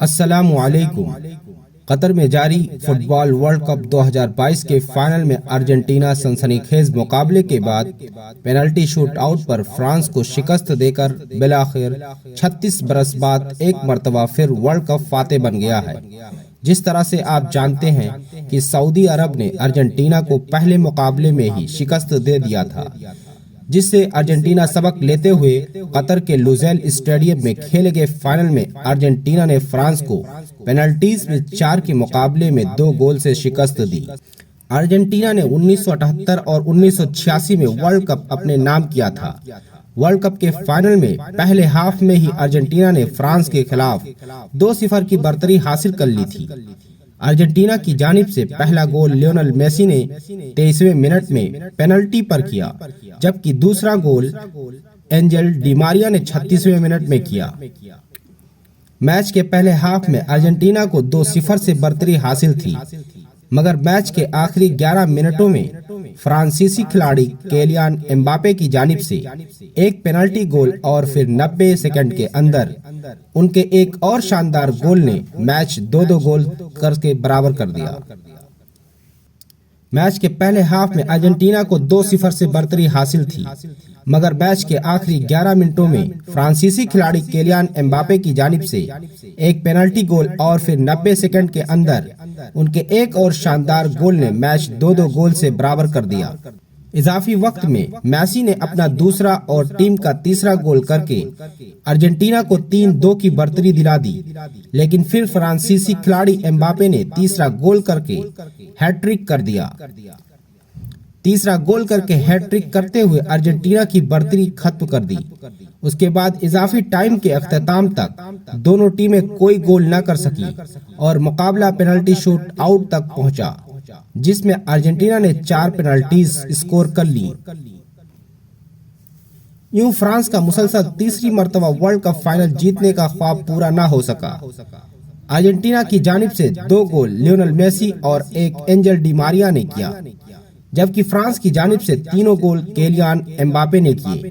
السلام علیکم۔ قطر میں جاری فٹ بال ورلڈ کپ 2022 کے فائنل میں ارجنٹینا سنسنی خیز مقابلے کے بعد پینلٹی شوٹ آؤٹ پر فرانس کو شکست دے کر بالآخر 36 برس بعد ایک مرتبہ پھر ورلڈ کپ فاتح بن گیا ہے۔ جس طرح سے آپ جانتے ہیں کہ سعودی عرب نے ارجنٹینا کو پہلے مقابلے میں ہی شکست دے دیا تھا، جس سے ارجنٹینا سبق لیتے ہوئے قطر کے لوزیل اسٹیڈیم میں کھیلے گئے فائنل میں ارجنٹینا نے فرانس کو پینلٹیز میں 4 کے مقابلے میں 2 گول سے شکست دی۔ ارجنٹینا نے 1978 اور 1986 میں ورلڈ کپ اپنے نام کیا تھا۔ ورلڈ کپ کے فائنل میں پہلے ہاف میں ہی ارجنٹینا نے فرانس کے خلاف 2-0 کی برتری حاصل کر لی تھی۔ ارجنٹینا کی جانب سے پہلا گول لیونل میسی نے 23ویں منٹ میں پینلٹی پر کیا، جبکہ دوسرا گول اینجل ڈی ماریا نے 36ویں منٹ میں کیا۔ میچ کے پہلے ہاف میں ارجنٹینا کو 2-0 سے برتری حاصل تھی، مگر میچ کے آخری 11 منٹوں میں فرانسیسی کھلاڑی کیلیان امباپے کی جانب سے ایک پینلٹی گول اور پھر 90 سیکنڈ کے اندر ان کے ایک اور شاندار گول نے میچ 2-2 گول کر کے برابر کر دیا۔ میچ کے پہلے ہاف میں ارجنٹینا کو 2-0 سے برتری حاصل تھی، مگر میچ کے آخری 11 منٹوں میں فرانسیسی کھلاڑی کیلیان امباپے کی جانب سے ایک پینلٹی گول اور پھر 90 سیکنڈ کے اندر ان کے ایک اور شاندار گول نے میچ 2-2 گول سے برابر کر دیا۔ اضافی وقت میں میسی نے اپنا دوسرا اور ٹیم کا تیسرا گول کر کے ارجنٹینا کو 3-2 کی برتری دلا دی، لیکن پھر فرانسیسی کھلاڑی امباپے نے تیسرا گول کر کے ہیٹ ٹرک کر دیا۔ تیسرا گول کر کے ہیٹ ٹرک کرتے ہوئے ارجنٹینا کی برتری ختم کر دی۔ اس کے بعد اضافی ٹائم کے اختتام تک دونوں ٹیمیں کوئی گول نہ کر سکی اور مقابلہ پینلٹی شوٹ آؤٹ تک پہنچا، جس میں ارجنٹینا نے 4 پینلٹیز اسکور کر لی۔ یوں فرانس کا مسلسل تیسری مرتبہ ورلڈ کپ فائنل جیتنے کا خواب پورا نہ ہو سکا۔ ارجنٹینا کی جانب سے 2 گول لیونل میسی اور ایک اینجل ڈی ماریا نے کیا، جبکہ فرانس کی جانب سے 3 گول کیلیان امباپے نے کیے۔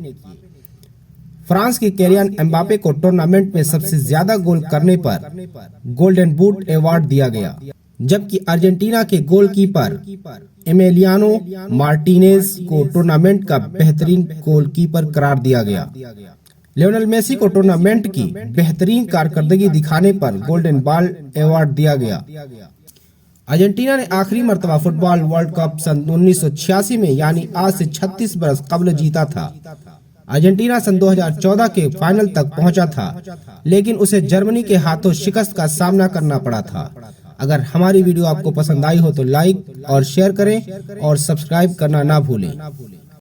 فرانس کے کیلیان امباپے کو ٹورنامنٹ میں سب سے زیادہ گول کرنے پر گولڈن بوٹ ایوارڈ دیا گیا، جبکہ ارجنٹینا کے گول کیپر ایمیلیانو مارٹینیز کو ٹورنامنٹ کا بہترین گول کیپر قرار دیا گیا۔ لیونل میسی کو ٹورنامنٹ کی بہترین کارکردگی دکھانے پر گولڈن بال ایوارڈ دیا گیا۔ ارجنٹینا نے آخری مرتبہ فٹ بال ورلڈ کپ سن 1986 میں، یعنی آج سے 36 برس قبل جیتا تھا۔ ارجنٹینا سن 2014 کے فائنل تک پہنچا تھا، لیکن اسے جرمنی کے ہاتھوں شکست کا سامنا کرنا پڑا تھا۔ اگر ہماری ویڈیو آپ کو پسند آئی ہو تو لائک اور شیئر کریں اور سبسکرائب کرنا نہ بھولیں۔